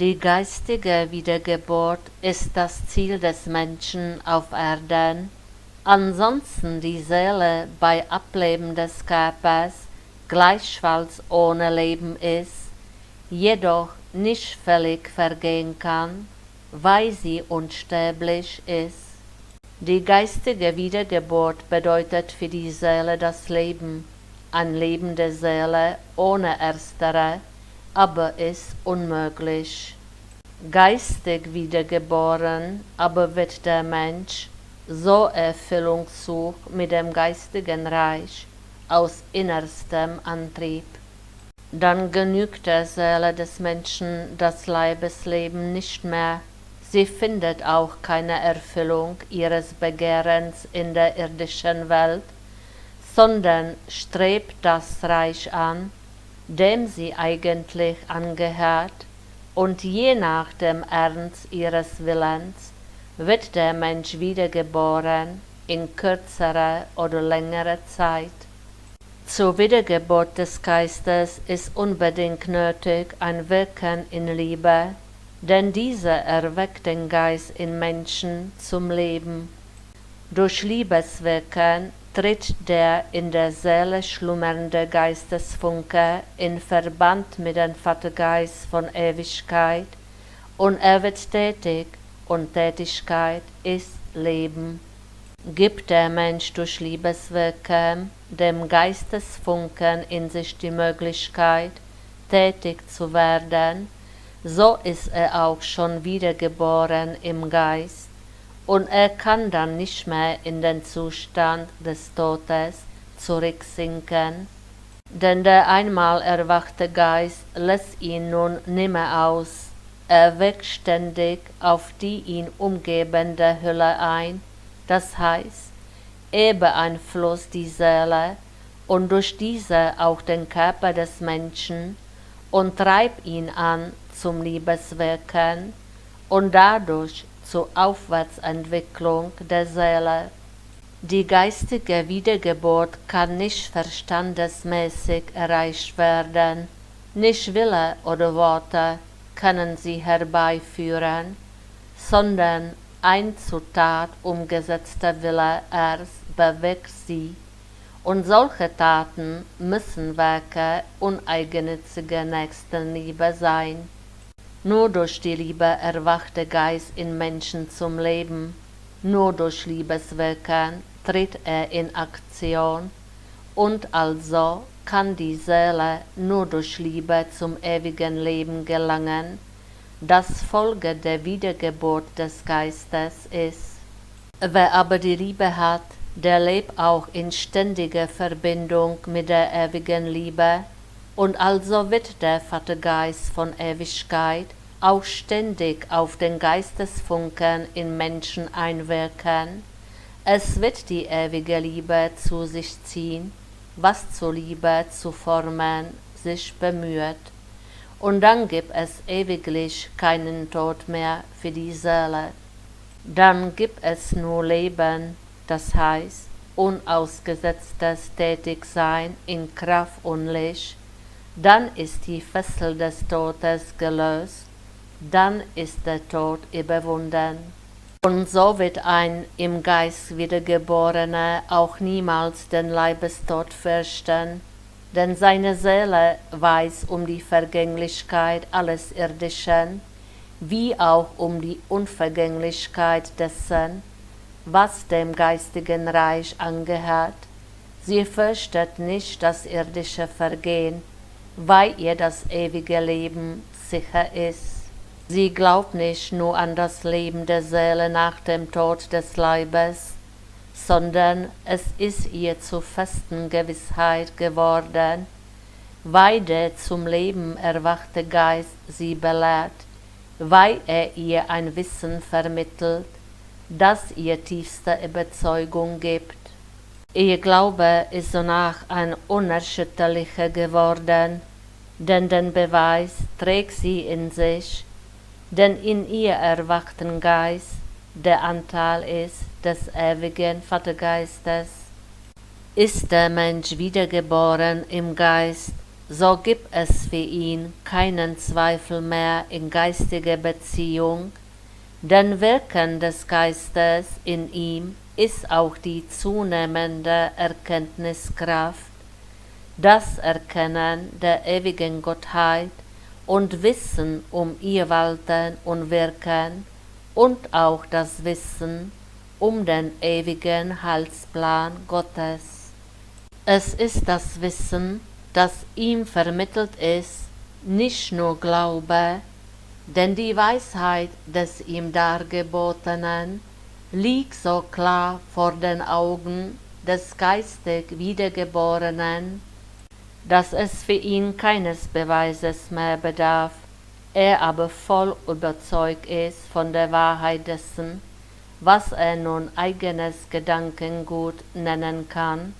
Die geistige Wiedergeburt ist das Ziel des Menschen auf Erden. Ansonsten die Seele bei Ableben des Körpers gleichfalls ohne Leben ist, jedoch nicht völlig vergehen kann, weil sie unsterblich ist. Die geistige Wiedergeburt bedeutet für die Seele das Leben. Ein Leben der Seele ohne Erstere aber ist unmöglich. Geistig wiedergeboren aber wird der Mensch, so Erfüllung sucht mit dem geistigen Reich aus innerstem Antrieb. Dann genügt der Seele des Menschen das Leibesleben nicht mehr. Sie findet auch keine Erfüllung ihres Begehrens in der irdischen Welt, sondern strebt das Reich an, dem sie eigentlich angehört, und je nach dem Ernst ihres Willens wird der Mensch wiedergeboren in kürzerer oder längerer Zeit. Zur Wiedergeburt des Geistes ist unbedingt nötig ein Wirken in Liebe, denn diese erweckt den Geist in Menschen zum Leben. Durch Liebeswirken tritt der in der Seele schlummernde Geistesfunke in Verband mit dem Vatergeist von Ewigkeit, und er wird tätig, und Tätigkeit ist Leben. Gibt der Mensch durch Liebeswirken dem Geistesfunken in sich die Möglichkeit, tätig zu werden, so ist er auch schon wiedergeboren im Geist, und er kann dann nicht mehr in den Zustand des Todes zurücksinken, denn der einmal erwachte Geist lässt ihn nun nimmer aus, er wirkt ständig auf die ihn umgebende Hülle ein, das heißt, er beeinflusst die Seele und durch diese auch den Körper des Menschen und treibt ihn an zum Liebeswirken und dadurch zur Aufwärtsentwicklung der Seele. Die geistige Wiedergeburt kann nicht verstandesmäßig erreicht werden, nicht Wille oder Worte können sie herbeiführen, sondern ein zur Tat umgesetzter Wille erst bewirkt sie, und solche Taten müssen Werke uneigennütziger Nächstenliebe sein. Nur durch die Liebe erwacht der Geist in Menschen zum Leben, nur durch Liebeswirken tritt er in Aktion, und also kann die Seele nur durch Liebe zum ewigen Leben gelangen, das Folge der Wiedergeburt des Geistes ist. Wer aber die Liebe hat, der lebt auch in ständiger Verbindung mit der ewigen Liebe, und also wird der Vatergeist von Ewigkeit auch ständig auf den Geistesfunken in Menschen einwirken. Es wird die ewige Liebe zu sich ziehen, was zur Liebe zu formen sich bemüht. Und dann gibt es ewiglich keinen Tod mehr für die Seele. Dann gibt es nur Leben, das heißt unausgesetztes Tätigsein in Kraft und Licht. Dann ist die Fessel des Todes gelöst, dann ist der Tod überwunden. Und so wird ein im Geist Wiedergeborener auch niemals den Leibestod fürchten, denn seine Seele weiß um die Vergänglichkeit alles Irdischen, wie auch um die Unvergänglichkeit dessen, was dem geistigen Reich angehört. Sie fürchtet nicht das irdische Vergehen, weil ihr das ewige Leben sicher ist. Sie glaubt nicht nur an das Leben der Seele nach dem Tod des Leibes, sondern es ist ihr zur festen Gewissheit geworden, weil der zum Leben erwachte Geist sie belehrt, weil er ihr ein Wissen vermittelt, das ihr tiefste Überzeugung gibt. Ihr Glaube ist sonach ein unerschütterlicher geworden, denn den Beweis trägt sie in sich, denn in ihr erwachten Geist der Anteil ist des ewigen Vatergeistes. Ist der Mensch wiedergeboren im Geist, so gibt es für ihn keinen Zweifel mehr in geistiger Beziehung, denn Wirken des Geistes in ihm ist auch die zunehmende Erkenntniskraft, das Erkennen der ewigen Gottheit und Wissen um ihr Walten und Wirken und auch das Wissen um den ewigen Heilsplan Gottes. Es ist das Wissen, das ihm vermittelt ist, nicht nur Glaube, denn die Weisheit des ihm Dargebotenen liegt so klar vor den Augen des geistig Wiedergeborenen, dass es für ihn keines Beweises mehr bedarf, er aber voll überzeugt ist von der Wahrheit dessen, was er nun eigenes Gedankengut nennen kann,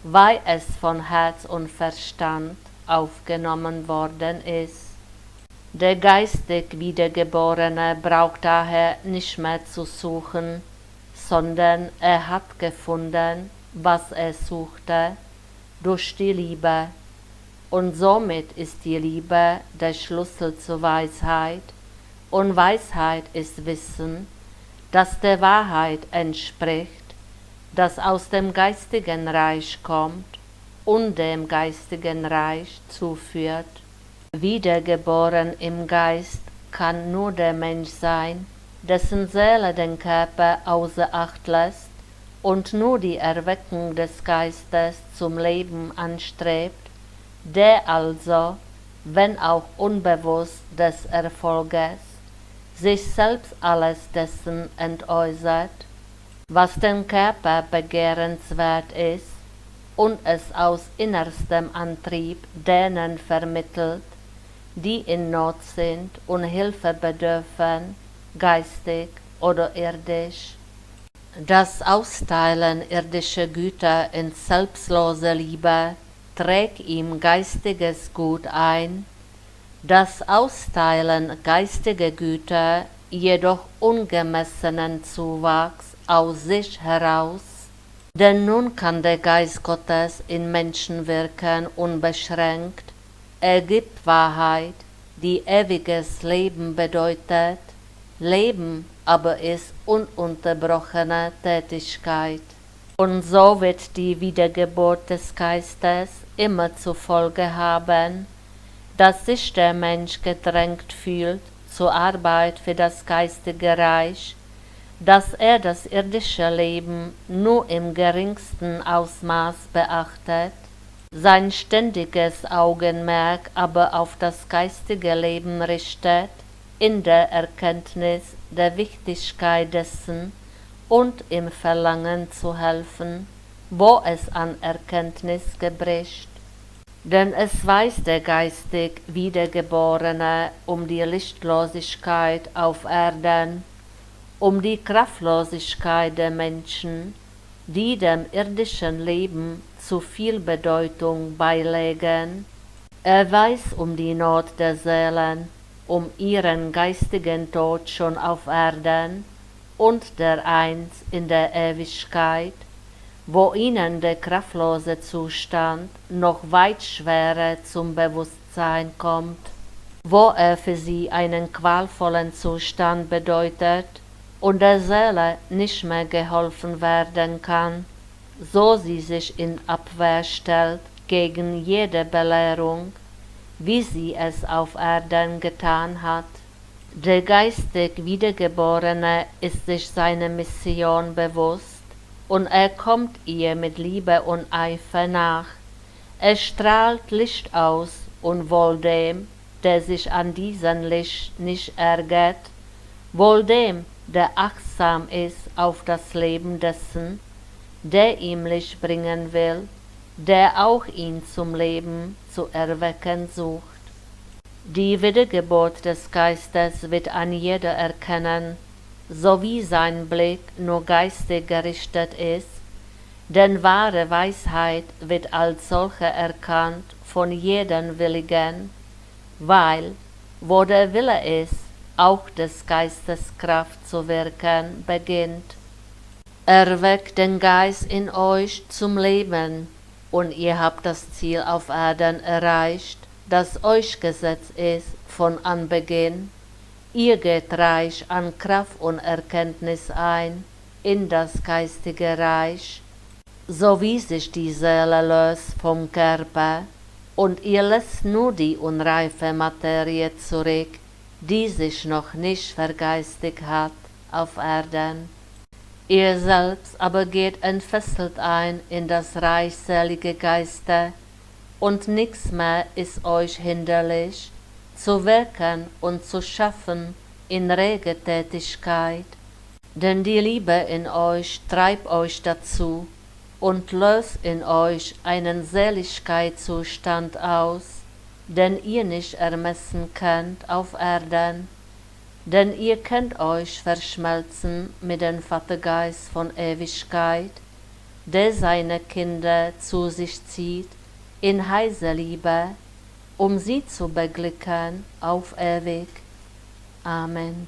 weil es von Herz und Verstand aufgenommen worden ist. Der geistig Wiedergeborene braucht daher nicht mehr zu suchen, sondern er hat gefunden, was er suchte, durch die Liebe. Und somit ist die Liebe der Schlüssel zur Weisheit, und Weisheit ist Wissen, das der Wahrheit entspricht, das aus dem geistigen Reich kommt und dem geistigen Reich zuführt. Wiedergeboren im Geist kann nur der Mensch sein, dessen Seele den Körper außer Acht lässt und nur die Erweckung des Geistes zum Leben anstrebt, der also, wenn auch unbewusst des Erfolges, sich selbst alles dessen entäußert, was dem Körper begehrenswert ist, und es aus innerstem Antrieb denen vermittelt, die in Not sind und Hilfe bedürfen, geistig oder irdisch. Das Austeilen irdischer Güter in selbstlose Liebe trägt ihm geistiges Gut ein, das Austeilen geistiger Güter jedoch ungemessenen Zuwachs aus sich heraus, denn nun kann der Geist Gottes in Menschen wirken unbeschränkt, er gibt Wahrheit, die ewiges Leben bedeutet, Leben aber ist ununterbrochene Tätigkeit. Und so wird die Wiedergeburt des Geistes immer zur Folge haben, dass sich der Mensch gedrängt fühlt zur Arbeit für das geistige Reich, dass er das irdische Leben nur im geringsten Ausmaß beachtet, sein ständiges Augenmerk aber auf das geistige Leben richtet, in der Erkenntnis der Wichtigkeit dessen und im Verlangen zu helfen, wo es an Erkenntnis gebricht. Denn es weiß der geistig Wiedergeborene um die Lichtlosigkeit auf Erden, um die Kraftlosigkeit der Menschen, die dem irdischen Leben zu viel Bedeutung beilegen. Er weiß um die Not der Seelen, um ihren geistigen Tod schon auf Erden und dereinst in der Ewigkeit, wo ihnen der kraftlose Zustand noch weit schwerer zum Bewusstsein kommt, wo er für sie einen qualvollen Zustand bedeutet und der Seele nicht mehr geholfen werden kann, so sie sich in Abwehr stellt gegen jede Belehrung, wie sie es auf Erden getan hat. Der geistig Wiedergeborene ist sich seiner Mission bewusst, und er kommt ihr mit Liebe und Eifer nach. Er strahlt Licht aus, und wohl dem, der sich an diesem Licht nicht ärgert, wohl dem, der achtsam ist auf das Leben dessen, der ihm Licht bringen will, der auch ihn zum Leben zu erwecken sucht. Die Wiedergeburt des Geistes wird an jeder erkennen, so wie sein Blick nur geistig gerichtet ist, denn wahre Weisheit wird als solche erkannt von jedem Willigen, weil, wo der Wille ist, auch des Geistes Kraft zu wirken beginnt. Erweckt den Geist in euch zum Leben, und ihr habt das Ziel auf Erden erreicht, das euch gesetzt ist von Anbeginn. Ihr geht reich an Kraft und Erkenntnis ein in das geistige Reich, so wie sich die Seele löst vom Körper, und ihr lässt nur die unreife Materie zurück, die sich noch nicht vergeistigt hat auf Erden. Ihr selbst aber geht entfesselt ein in das Reich selige Geister, und nichts mehr ist euch hinderlich, zu wirken und zu schaffen in rege Tätigkeit. Denn die Liebe in euch treibt euch dazu und löst in euch einen Seligkeitszustand aus, den ihr nicht ermessen könnt auf Erden. Denn ihr könnt euch verschmelzen mit dem Vatergeist von Ewigkeit, der seine Kinder zu sich zieht in heißer Liebe, um sie zu beglücken auf ewig. Amen.